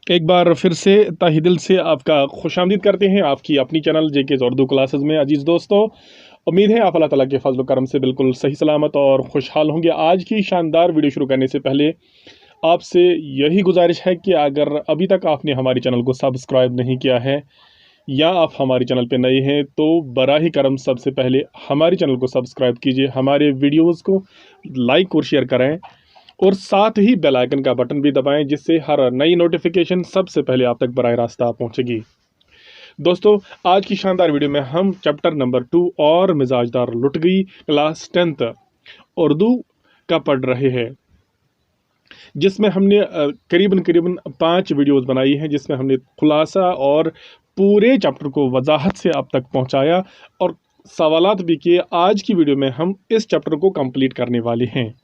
एक बार फिर से तहे दिल से आपका खुशामदीद करते हैं आपकी अपनी चैनल जेके उर्दू क्लासेस में। अजीज़ दोस्तों, उम्मीद है आप अल्लाह ताला के फजल करम से बिल्कुल सही सलामत और खुशहाल होंगे। आज की शानदार वीडियो शुरू करने से पहले आपसे यही गुजारिश है कि अगर अभी तक आपने हमारी चैनल को सब्सक्राइब नहीं किया है या आप हमारे चैनल पर नए हैं तो बराह करम सबसे पहले हमारे चैनल को सब्सक्राइब कीजिए, हमारे वीडियोज़ को लाइक और शेयर करें और साथ ही बेल आइकन का बटन भी दबाएं, जिससे हर नई नोटिफिकेशन सबसे पहले आप तक बराह रास्त पहुंचेगी। दोस्तों, आज की शानदार वीडियो में हम चैप्टर नंबर 2 और मिजाजदार लुट गई क्लास 10th उर्दू का पढ़ रहे हैं, जिसमें हमने करीबन 5 वीडियोस बनाई हैं, जिसमें हमने खुलासा और पूरे चैप्टर को वजाहत से आप तक पहुंचाया और सवालात भी किए। आज की वीडियो में हम इस चैप्टर को कंप्लीट करने वाले हैं,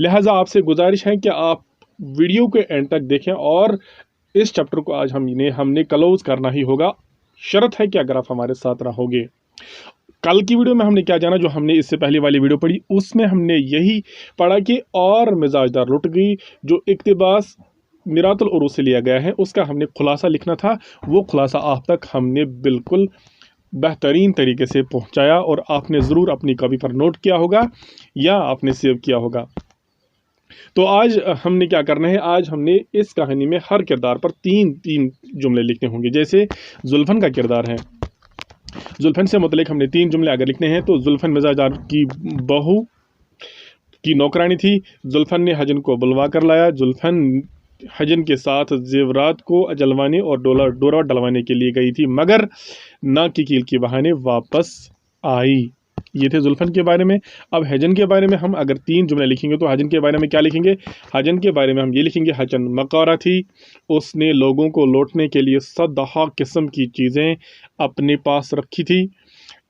लिहाजा आपसे गुजारिश है कि आप वीडियो के एंड तक देखें और इस चैप्टर को आज हमने क्लोज करना ही होगा। शर्त है कि अगर आप हमारे साथ रहोगे। कल की वीडियो में हमने क्या जाना, जो हमने इससे पहले वाली वीडियो पढ़ी उसमें हमने यही पढ़ा कि और मिजाजदार लुट गई जो इक्तिबास मिरातुल उरूज से लिया गया है, उसका हमने खुलासा लिखना था। वो खुलासा आप तक हमने बिल्कुल बेहतरीन तरीके से पहुंचाया और आपने ज़रूर अपनी कॉपी पर नोट किया होगा या आपने सेव किया होगा। तो आज हमने क्या करना है, आज हमने इस कहानी में हर किरदार पर तीन जुमले लिखने होंगे। जैसे जुल्फन का किरदार है, जुल्फन से मुतलिक हमने 3 जुमले अगर लिखने हैं तो जुल्फन मिजाजदार की बहू की नौकरानी थी। जुल्फन ने हजन को बुलवा कर लाया। जुल्फन हजन के साथ जेवरात को जलवाने और डोरा डलवाने के लिए गई थी, मगर ना की कील के बहाने वापस आई। ये थे जुल्फन के बारे में। अब हजन के बारे में हम अगर 3 जुमले लिखेंगे तो हजन के बारे में क्या लिखेंगे? हजन के बारे में हम ये लिखेंगे, हजन मकारा थी, उसने लोगों को लौटने के लिए सदहा किस्म की चीज़ें अपने पास रखी थी।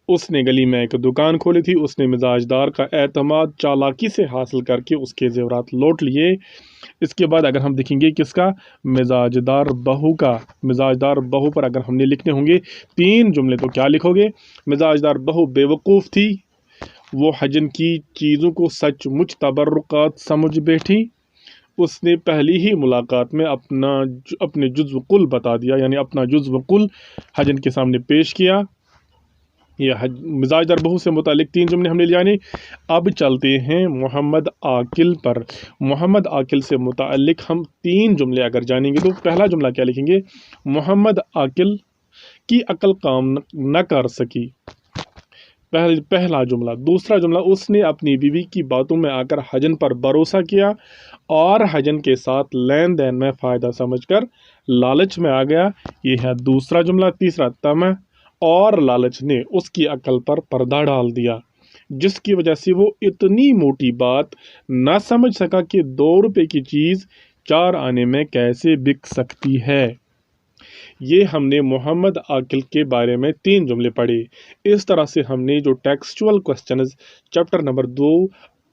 उसने गली में एक दुकान खोली थी। उसने मिजाजदार का एतमाद चालाकी से हासिल करके उसके जेवरात लौट लिए। इसके बाद अगर हम देखेंगे किसका, मिजाजदार बहू का। मिजाजदार बहू पर अगर हमने लिखने होंगे 3 जुमले तो क्या लिखोगे? मिजाजदार बहू बेवकूफ़ थी, वो हजन की चीज़ों को सचमुच तबर्रुकात समझ बैठी। उसने पहली ही मुलाकात में अपने जुज़्व कुल बता दिया, यानी अपना जुज़्व कुल हजन के सामने पेश किया। ये मिजाजदार बहू से मुतालिक 3 जुमले हमने जाने। अब चलते हैं मोहम्मद आकिल पर। मोहम्मद आकिल से मुतालिक हम 3 जुमले अगर जानेंगे तो पहला जुमला क्या लिखेंगे? मोहम्मद आकिल की अकल काम न कर सकी, पहला जुमला। दूसरा जुमला, उसने अपनी बीवी की बातों में आकर हजन पर भरोसा किया और हजन के साथ लेन देन में फ़ायदा समझकर लालच में आ गया। ये है दूसरा जुमला। तीसरा, तमा और लालच ने उसकी अकल पर पर्दा डाल दिया, जिसकी वजह से वो इतनी मोटी बात न समझ सका कि 2 रुपए की चीज़ 4 आने में कैसे बिक सकती है। ये हमने मोहम्मद आकिल के बारे में 3 जुमले पढ़े। इस तरह से हमने जो टेक्सचुअल क्वेश्चंस चैप्टर नंबर 2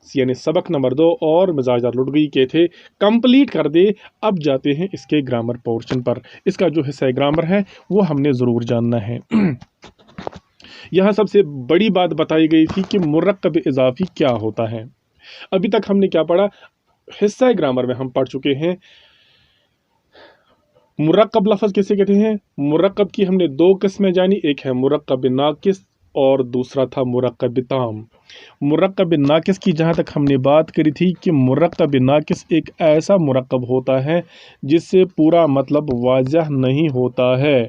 यानी सबक नंबर 2 और मिजाजदार लुट गई के थे, कंप्लीट कर दे। अब जाते हैं इसके ग्रामर पोर्शन पर। इसका जो हिस्सा ग्रामर है वो हमने ज़रूर जानना है। यहाँ सबसे बड़ी बात बताई गई थी कि मुरक्कब इजाफी क्या होता है। अभी तक हमने क्या पढ़ा? हिस्सा ग्रामर में हम पढ़ चुके हैं मुरक्कब लफ्ज़ किसे कहते हैं। मुरक्कब की हमने 2 किस्में जानी, एक है मुरक्कब नाकिस और दूसरा था मुरक्कब ताम। मुरक्कब नाकिस की जहाँ तक हमने बात करी थी कि मुरक्कब नाकिस एक ऐसा मुरक्कब होता है जिससे पूरा मतलब वाज़ह नहीं होता है,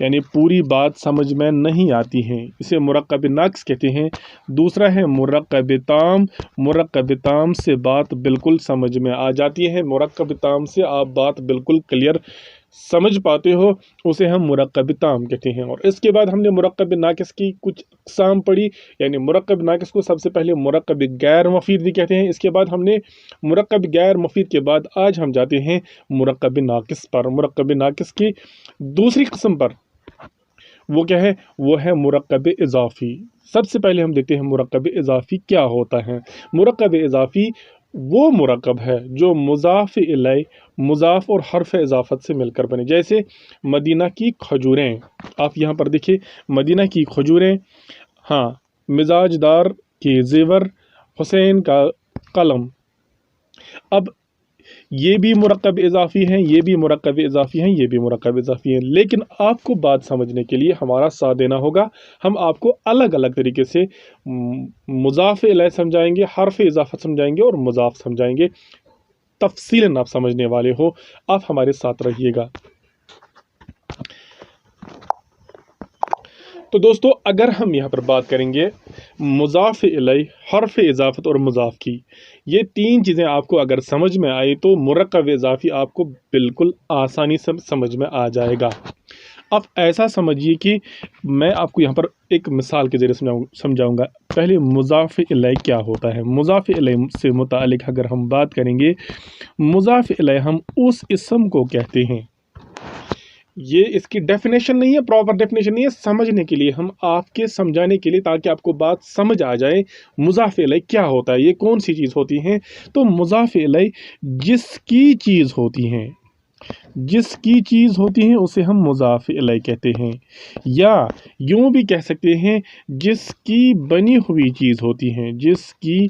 यानी पूरी बात समझ में नहीं आती है, इसे मुरक्कब नाकिस कहते हैं। दूसरा है मुरक्कब ताम। मुरक्कब ताम से बात बिल्कुल समझ में आ जाती है, मुरक्कब ताम से आप बात बिल्कुल क्लियर समझ पाते हो, उसे हम मुरक्कब ताम कहते हैं। और इसके बाद हमने मुरक्कब नाकिस की कुछ अक़साम पढ़ी, यानी मुरक्कब नाकिस को सबसे पहले मुरक्कब गैर मुफीद भी कहते हैं। इसके बाद हमने मुरक्कब गैर मुफीद के बाद आज हम जाते हैं मुरक्कब नाकिस पर। मुरक्कब नाकिस की दूसरी किस्म पर वो क्या है? वो है मुरक्कब इजाफ़ी। सबसे पहले हम देखते हैं मुरक्कब इजाफ़ी क्या होता है। मुरक्कब इजाफ़ी वो मुरक्कब है जो मुज़ाफ़ इलैह, मुज़ाफ़ और हर्फ़ इजाफ़त से मिलकर बने। जैसे मदीना की खजूरें, आप यहाँ पर देखिए, मदीना की खजूरें, हाँ, मिजाजदार के ज़ेवर, हुसैन का कलम। अब ये भी मुरक्कब इजाफी हैं, ये भी मुरक्कब इजाफी हैं, ये भी मुरक्कब इजाफी हैं। लेकिन आपको बात समझने के लिए हमारा साथ देना होगा। हम आपको अलग अलग तरीके से मुज़ाफ़ इलैह समझाएंगे, हर्फ इजाफत समझाएंगे और मुज़ाफ़ समझाएंगे। तफसीलन आप समझने वाले हो, आप हमारे साथ रहिएगा। तो दोस्तों, अगर हम यहाँ पर बात करेंगे मुज़ाफ़ इलैह, हर्फ इजाफत और मुज़ाफ़ की, ये तीन चीज़ें आपको अगर समझ में आई तो मुरक्कब इजाफी आपको बिल्कुल आसानी से समझ में आ जाएगा। अब ऐसा समझिए कि मैं आपको यहाँ पर एक मिसाल के ज़रिए समझाऊंगा। पहले मुज़ाफ़ इलैह क्या होता है। मुज़ाफ़ इलैह से मुतालिक अगर हम बात करेंगे, मुज़ाफ़ इलैह हम उस इस्म को कहते हैं, ये इसकी डेफिनेशन नहीं है, प्रॉपर डेफिनेशन नहीं है, समझने के लिए, हम आपके समझाने के लिए, ताकि आपको बात समझ आ जाए मुज़ाफ़ इलैह क्या होता है, ये कौन सी चीज़ होती है। तो मुज़ाफ़ इलैह जिसकी चीज़ होती हैं, जिसकी चीज़ होती हैं उसे हम मुज़ाफ़ इलैह कहते हैं, या यूँ भी कह सकते हैं जिसकी बनी हुई चीज़ होती हैं, जिसकी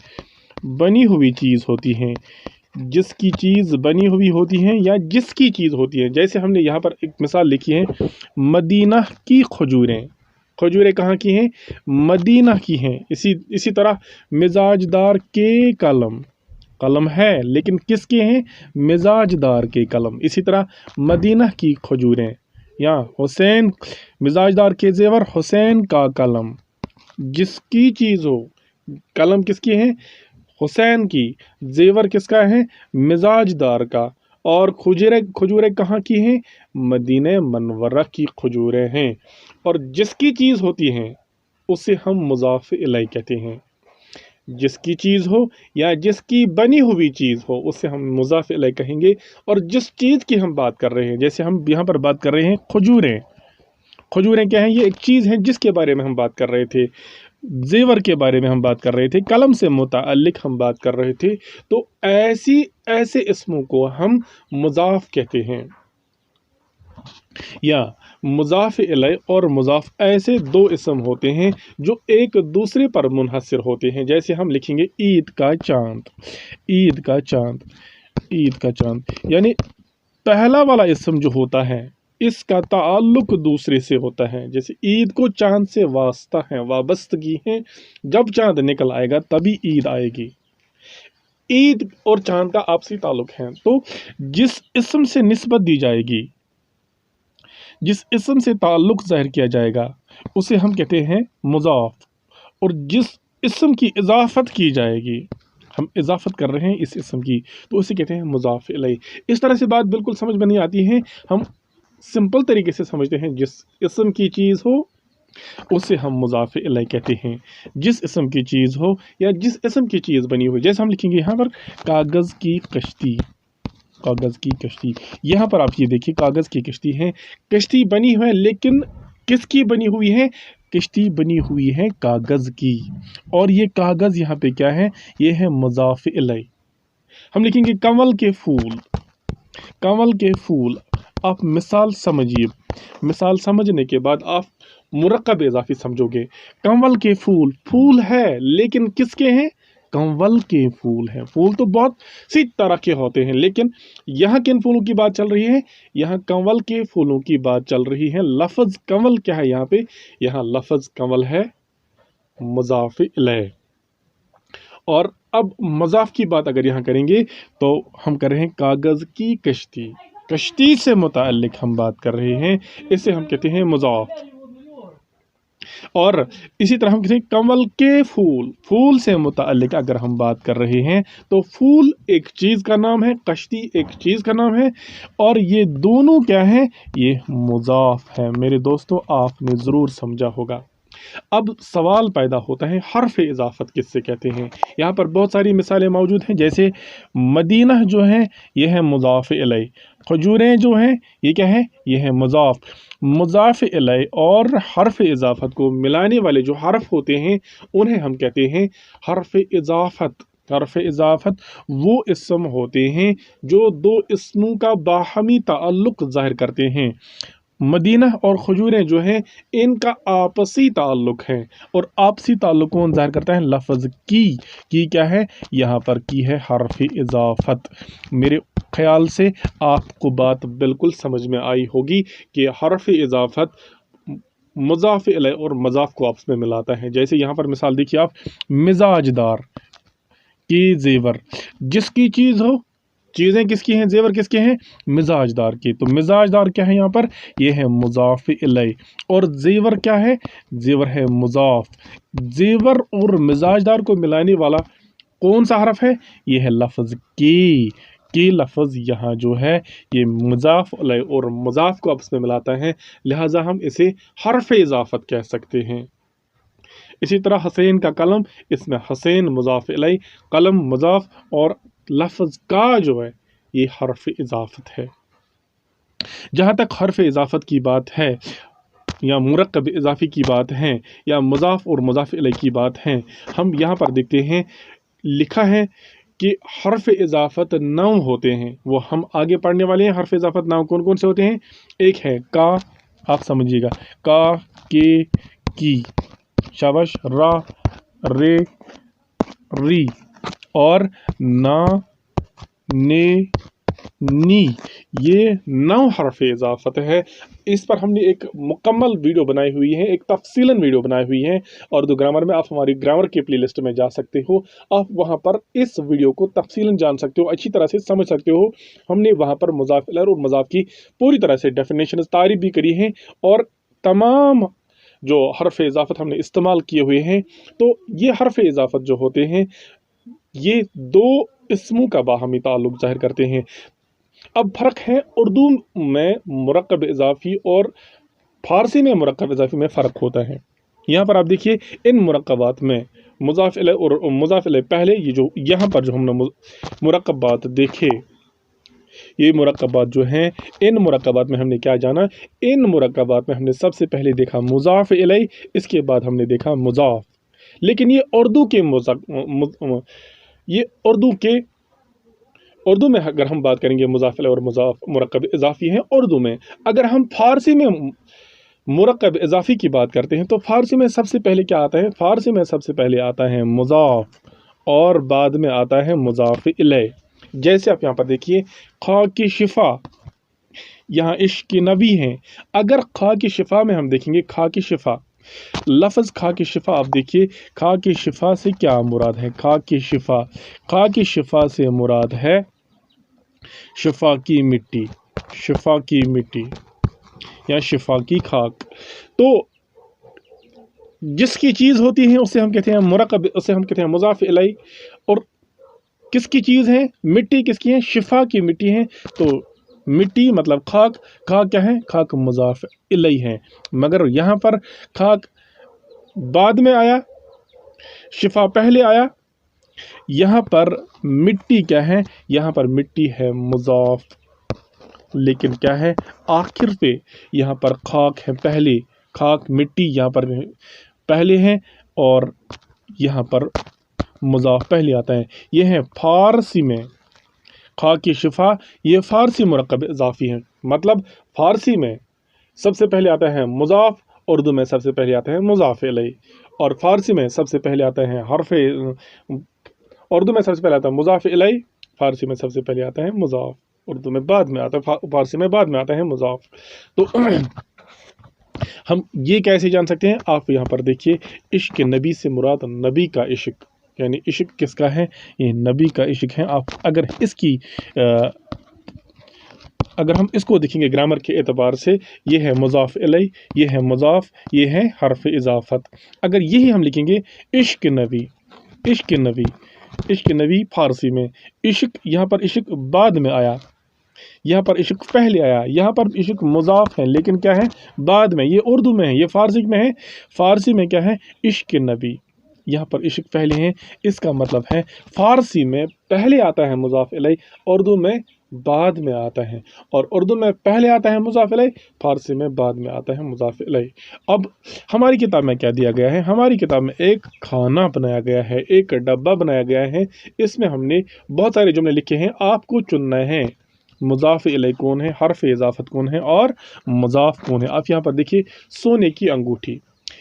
बनी हुई चीज़ होती हैं, जिसकी चीज़ बनी हुई होती हैं या जिसकी चीज़ होती है। जैसे हमने यहाँ पर एक मिसाल लिखी है, मदीना की खजूरें। खजूरें कहाँ की हैं? मदीना की हैं। इसी तरह मिजाजदार के कलम, कलम है लेकिन किसके हैं? मिजाजदार के कलम। इसी तरह मदीना की खजूरें, या हुसैन, मिजाजदार के जेवर, हुसैन का कलम। जिसकी चीज़ हो, कलम किसकी है? हुसैन की, जेवर किसका है? मिजाजदार का। और खजूरें कहाँ की हैं? मदीने मनवरा की खजूरें हैं। और जिसकी चीज़ होती हैं उसे हम मुज़ाफ़ इलैह कहते हैं। जिसकी चीज़ हो या जिसकी बनी हुई चीज़ हो उसे हम मुज़ाफ़ इलैह कहेंगे। और जिस चीज़ की हम बात कर रहे हैं, जैसे हम यहाँ पर बात कर रहे हैं खजूरें। खजूरें क्या हैं? ये एक चीज़ है जिसके बारे में हम बात कर रहे थे, जेवर के बारे में हम बात कर रहे थे, कलम से मुताल्लिक हम बात कर रहे थे। तो ऐसे इस्मों को हम मुज़ाफ़ कहते हैं, या मुज़ाफ़ इलैह और मुज़ाफ़ ऐसे दो इस्म होते हैं जो एक दूसरे पर मुनहसर होते हैं। जैसे हम लिखेंगे ईद का चाँद, ईद का चाँद, ईद का चाँद, यानी पहला वाला इस्म जो होता है इसका ताल्लुक दूसरे से होता है। जैसे ईद को चाँद से वास्ता है, वाबस्तगी है, जब चाँद निकल आएगा तभी ईद आएगी। ईद और चाँद का आपसी ताल्लुक है। तो जिस इस्म से निस्बत दी जाएगी, जिस इस्म से ताल्लुक ज़ाहिर किया जाएगा उसे हम कहते हैं मुज़ाफ़। और जिस इस्म की इजाफत की जाएगी, हम इजाफत कर रहे हैं इस इस्म की, तो उसे कहते हैं मुज़ाफ़ इलैह। इस तरह से बात बिल्कुल समझ में नहीं आती है, हम सिंपल तरीके से समझते हैं। जिस इस्म की चीज़ हो उसे हम मुज़ाफ़ इलैह कहते हैं। जिस इस्म की चीज़ हो या जिस इस्म की चीज़ बनी हुई, जैसे हम लिखेंगे यहाँ पर कागज़ की कश्ती, कागज़ की कश्ती। यहाँ पर आप ये देखिए कागज़ की कश्ती है, कश्ती बनी हुई है, लेकिन किसकी बनी हुई है? कश्ती बनी हुई है कागज़ की। और ये कागज़ यहाँ पे क्या है? ये है मुज़ाफ़ इलैह। हम लिखेंगे कमल के फूल, कमल के फूल। आप मिसाल समझिए, मिसाल समझने के बाद आप मुरक्कब इजाफी समझोगे। कमल के फूल, फूल है लेकिन किसके हैं? कंवल के फूल हैं। फूल तो बहुत सी तरह के होते हैं, लेकिन यहाँ किन फूलों की बात चल रही है? यहाँ कंवल के फूलों की बात चल रही है। लफ्ज़ कंवल क्या है यहाँ पे? यहाँ लफ्ज़ कंवल है मुज़ाफ़ इलैह। और अब मज़ाफ़ की बात अगर यहाँ करेंगे तो हम कर रहे हैं कागज़ की कश्ती, कश्ती से मुताल्लिक हम बात कर रहे हैं, इसे हम कहते हैं मुज़ाफ़। और इसी तरह हम कहते हैं कमल के फूल, फूल से मुताल्लिक अगर हम बात कर रहे हैं तो फूल एक चीज़ का नाम है, कश्ती एक चीज़ का नाम है, और ये दोनों क्या हैं? ये मुज़ाफ़ है। मेरे दोस्तों, आपने ज़रूर समझा होगा। अब सवाल पैदा होता है हर्फ इजाफत किससे कहते हैं। यहाँ पर बहुत सारी मिसालें मौजूद हैं, जैसे मदीना जो है ये है मुज़ाफ़ इलैह, खजूरें जो हैं ये क्या है? ये है मुज़ाफ़। मुज़ाफ़ इलैह और हर्फ इजाफत को मिलाने वाले जो हर्फ होते हैं उन्हें हम कहते हैं हर्फ इजाफत। हर्फ इजाफत वो इस्म होते हैं जो दो इस्मों का बाहमी ताल्लुक़ ज़ाहिर करते हैं। मदीना और खजूरें जो हैं इनका आपसी ताल्लुक़ है, और आपसी ताल्लुक़ कौन ज़ाहिर करता है? लफ्ज़ की क्या है यहाँ पर? की है हर्फ़ इज़ाफ़त। मेरे ख्याल से आपको बात बिल्कुल समझ में आई होगी कि हर्फ़ इज़ाफ़त मुज़ाफ़ इलैह और मज़ाफ़ को आपस में मिलाता है। जैसे यहाँ पर मिसाल देखिए आप, मिजाजदार की जेवर, जिसकी चीज़ हो, चीज़ें किसकी हैं, जेवर किसके हैं? मिजाजदार की। तो मिजाजदार क्या है यहाँ पर? ये है मुज़ाफ़ इलैह। और जेवर क्या है? जेवर है मुज़ाफ़। जेवर और मिजाजदार को मिलाने वाला कौन सा हरफ है? ये है लफ्ज़ की लफ्ज़ यहाँ जो है ये मुज़ाफ़ इलैह और मुज़ाफ़ को आपस में मिलाता है, लिहाजा हम इसे हर्फ़ इज़ाफ़त कह सकते हैं। इसी तरह हसैन का कलम, इसमें हसैन मुज़ाफ़ इलैह, कलम मुज़ाफ़, और लफ्ज़ का जो है ये हर्फ़ इज़ाफ़त है। जहाँ तक हर्फ़ इज़ाफ़त की बात है या मुरक्कब इज़ाफ़ी की बात है या मुज़ाफ़ और मुज़ाफ़ इलैह की बात है, हम यहाँ पर देखते हैं लिखा है कि हर्फ़ इज़ाफ़त 9 होते हैं। वो हम आगे पढ़ने वाले हैं। हर्फ़ इज़ाफ़त 9 कौन कौन से होते हैं? एक है का, आप समझिएगा, का, के, की, शाबाश, रा, रे, री, और ना, ने, नी, ये 9 हर्फ़ इज़ाफ़त है। इस पर हमने एक मुकम्मल वीडियो बनाई हुई है, एक तफ़सीलन वीडियो बनाई हुई है, और दो ग्रामर में आप हमारी ग्रामर की प्लेलिस्ट में जा सकते हो। आप वहां पर इस वीडियो को तफ़सीलन जान सकते हो, अच्छी तरह से समझ सकते हो। हमने वहां पर मुज़ाफ़ इलैह और मुज़ाफ़ की पूरी तरह से डेफिनेशन तारीफ़ भी करी है, और तमाम जो हर्फ़ इज़ाफ़त हमने इस्तेमाल किए हुए हैं। तो ये हर्फ़ इज़ाफ़त जो होते हैं ये 2 इस्मों का बाहमी ताल्लुक़ ज़ाहिर करते हैं। अब फ़र्क है उर्दू में मुरक्कब इज़ाफ़ी और फ़ारसी में मुरक्कब इज़ाफ़ी में फ़र्क होता है। यहाँ पर आप देखिए, इन मुरक्कबात में मुज़ाफ़ इलैह और मुज़ाफ़ इलैह पहले, ये जो यहाँ पर जो हमने मुरक्कबात देखे, ये मुरक्कबात जो हैं, इन मुरक्कबात में हमने क्या जाना? इन मुरक्कबात में हमने सबसे पहले देखा मुज़ाफ़ इलैह, इसके बाद हमने देखा मुज़ाफ़। लेकिन ये उर्दू में अगर हम बात करेंगे, मुज़ाफ़ इलैह और मुज़ाफ़ मुरक्कब इज़ाफ़ी हैं उर्दू में। अगर हम फ़ारसी में मुरक्कब इज़ाफ़ी की बात करते हैं तो फ़ारसी में सबसे पहले क्या आता है? फ़ारसी में सबसे पहले आता है मुज़ाफ़, और बाद में आता है मुज़ाफ़ इलैह। जैसे आप यहाँ पर देखिए, खा की शिफ़ा, यहाँ इश्क़ नबी हैं। अगर खा की शिफ़ा में हम देखेंगे, खा की शिफ़ा, लफ्ज़ खा की शिफ़ा, आप देखिए खा की शिफ़ा से क्या मुराद है? खा की शिफ़ा से मुराद है शिफ़ा की मिट्टी, शिफ़ा की मिट्टी या शिफ़ा की खाक। तो जिसकी चीज़ होती है उसे हम कहते हैं मुरक्कब, उसे हम कहते हैं मुज़ाफ़ इलैह। और किसकी चीज़ है? मिट्टी किसकी है? शिफ़ा की मिट्टी है। तो मिट्टी मतलब खाक, खाक क्या है? खाक मुज़ाफ़ इलैह है। मगर यहाँ पर खाक बाद में आया, शिफ़ा पहले आया। यहाँ पर मिट्टी क्या है? यहाँ पर मिट्टी है मुज़ाफ़, लेकिन क्या है आखिर पे? यहाँ पर खाक है पहले, खाक मिट्टी यहाँ पर पहले है, और यहाँ पर मुज़ाफ़ पहले आता है। ये है फ़ारसी में खा की शिफ़ा, ये फ़ारसी मुरक्कब इज़ाफ़ी है। मतलब फ़ारसी में सबसे पहले आता है मुज़ाफ़, उर्दू में सबसे पहले आता है मुज़ाफ़ इलैह। और फ़ारसी में सबसे पहले आता है उर्दू में सबसे पहले आता है मुज़ाफ़ इलैह, फ़ारसी में सबसे पहले आता है मुज़ाफ़, उर्दू में बाद में आता है, फ़ारसी में बाद में आता है मुज़ाफ़। तो हम ये कैसे जान सकते हैं? आप यहाँ पर देखिए, इश्क़ नबी से मुराद नबी का इश्क़, यानी इश्क़ किसका है? ये नबी का इश्क़ है। आप अगर इसकी अगर हम इसको देखेंगे ग्रामर के एतबार से, ये है मुज़ाफ़ इलैह, ये है मुज़ाफ़, ये है हर्फ़ इज़ाफ़त। अगर यही हम लिखेंगे इश्क़ नबी, इश्क़ नबी, इश्क़ नबी फ़ारसी में, इश्क़ यहाँ पर इश्क़ बाद में आया, यहाँ पर इश्क़ पहले आया, यहाँ पर इश्क़ मुज़ाफ़ है लेकिन क्या है बाद में। ये उर्दू में है, ये फ़ारसी में है। फ़ारसी में क्या है? इश्क़ नबी, यहाँ पर इश्क़ पहले है। इसका मतलब है फ़ारसी में पहले आता है मुज़ाफ़ इलैह, उर्दू में बाद में आता है, और उर्दू में पहले आता है मुज़ाफ़ इलैह, फ़ारसी में बाद में आता है मुज़ाफ़ इलैह। अब हमारी किताब में क्या दिया गया है? हमारी किताब में एक खाना बनाया गया है, एक डब्बा बनाया गया है। इसमें हमने बहुत सारे जुमले लिखे हैं, आपको चुनना है। मुज़ाफ़ इलैह कौन है, हर्फ इजाफत कौन है और मुज़ाफ़ कौन है। आप यहाँ पर देखिए सोने की अंगूठी,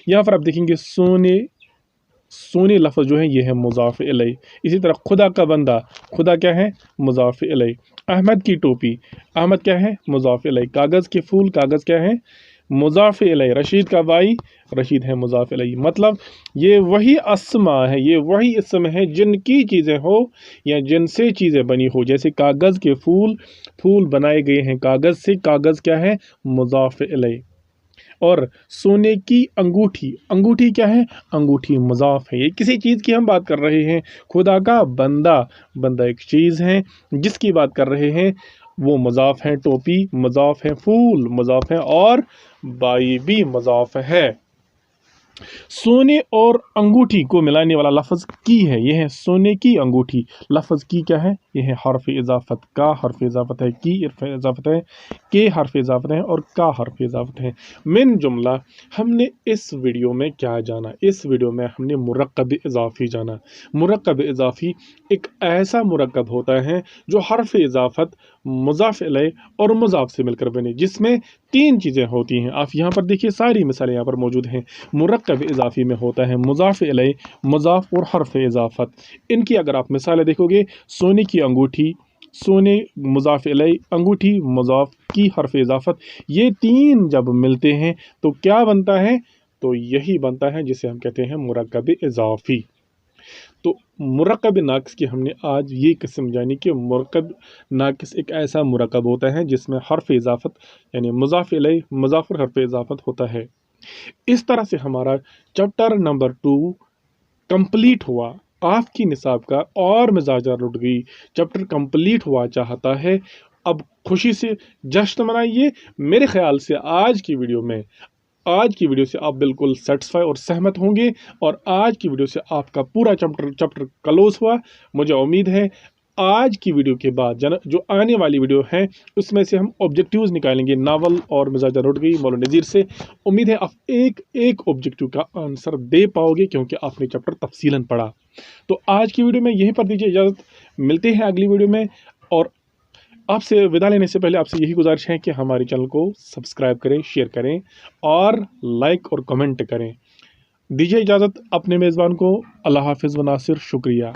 यहाँ पर आप देखेंगे सोने, सोने लफ्ज़ जो है ये है मुज़ाफ़ इलैह। इसी तरह खुदा का बंदा, खुदा क्या है, मुज़ाफ़ इलैह। अहमद की टोपी, अहमद क्या है, मुज़ाफ़ इलैह। कागज़ के फूल, कागज़ क्या है, मुज़ाफ़ इलैह। रशीद का भाई, रशीद है मुज़ाफ़ इलैह। मतलब ये वही अस्मा है, ये वही इसम है जिनकी चीज़ें हो या जिनसे चीज़ें बनी हो। जैसे कागज़ के फूल, फूल बनाए गए हैं कागज़ से, कागज़ क्या है, मुज़ाफ़ इलैह। और सोने की अंगूठी, अंगूठी क्या है, अंगूठी मुज़ाफ़ है। ये किसी चीज़ की हम बात कर रहे हैं। खुदा का बंदा, बंदा एक चीज़ है जिसकी बात कर रहे हैं, वो मुज़ाफ़ है। टोपी मुज़ाफ़ है, फूल मुज़ाफ़ है और बाई भी मुज़ाफ़ है। सोने और अंगूठी को मिलाने वाला लफ्ज़ की है, यह है सोने की अंगूठी। लफ्ज़ की क्या है, यह है हर्फ इजाफत। का हर्फ इजाफत है, की हर्फ इजाफत है, के हर्फ इजाफत है और का हर्फ इजाफत है। मिन जुमला हमने इस वीडियो में क्या जाना, इस वीडियो में हमने मुरक्कब इजाफी जाना। मुरक्कब इजाफी एक ऐसा मुरक्कब होता है जो हर्फ इजाफत, मुज़ाफ़ इलैह और मुज़ाफ़ से मिलकर बने, जिसमें तीन चीज़ें होती हैं। आप यहाँ पर देखिए सारी मिसालें यहाँ पर मौजूद हैं। मुरक्कब इजाफी में होता है मुज़ाफ़ इलैह, मुज़ाफ़ और हर्फ इजाफत। इनकी अगर आप मिसालें देखोगे, सोने की अंगूठी, सोने मुज़ाफ़ इलैह, अंगूठी मुज़ाफ़, की हर्फ इजाफत, ये तीन जब मिलते हैं तो क्या बनता है, तो यही बनता है जिसे हम कहते हैं मुरक्कब इजाफी। तो मुरक्कब नाक़िस की हमने आज ये किस्म जानी कि मुरक्कब नाक़िस एक ऐसा मुरक्कब होता है जिसमें हर्फ इजाफत यानी मुज़ाफ़ इलैह, मुज़ाफ़ और हर्फ इजाफत होता है। इस तरह से हमारा चैप्टर नंबर 2 कंप्लीट हुआ। आपकी निसाब का और मिजाजा लुट गई, चैप्टर कंप्लीट हुआ चाहता है। अब खुशी से जश्न मनाइए। मेरे ख्याल से आज की वीडियो से आप बिल्कुल सेटिस्फाई और सहमत होंगे और आज की वीडियो से आपका पूरा चैप्टर क्लोज हुआ। मुझे उम्मीद है आज की वीडियो के बाद जो आने वाली वीडियो है उसमें से हम ऑब्जेक्टिव्स निकालेंगे नावल और मिजाजा लुट गई मौलाना नज़ीर से। उम्मीद है आप एक एक ऑब्जेक्टिव का आंसर दे पाओगे क्योंकि आपने चैप्टर तफसीलन पढ़ा। तो आज की वीडियो में यहीं पर दीजिए इजाज़त, मिलते हैं अगली वीडियो में। और आपसे विदा लेने से पहले आपसे यही गुजारिश है कि हमारे चैनल को सब्सक्राइब करें, शेयर करें और लाइक और कमेंट करें। दीजिए इजाज़त अपने मेज़बान को। अल्लाह हाफ़िज़ व नासिर। शुक्रिया।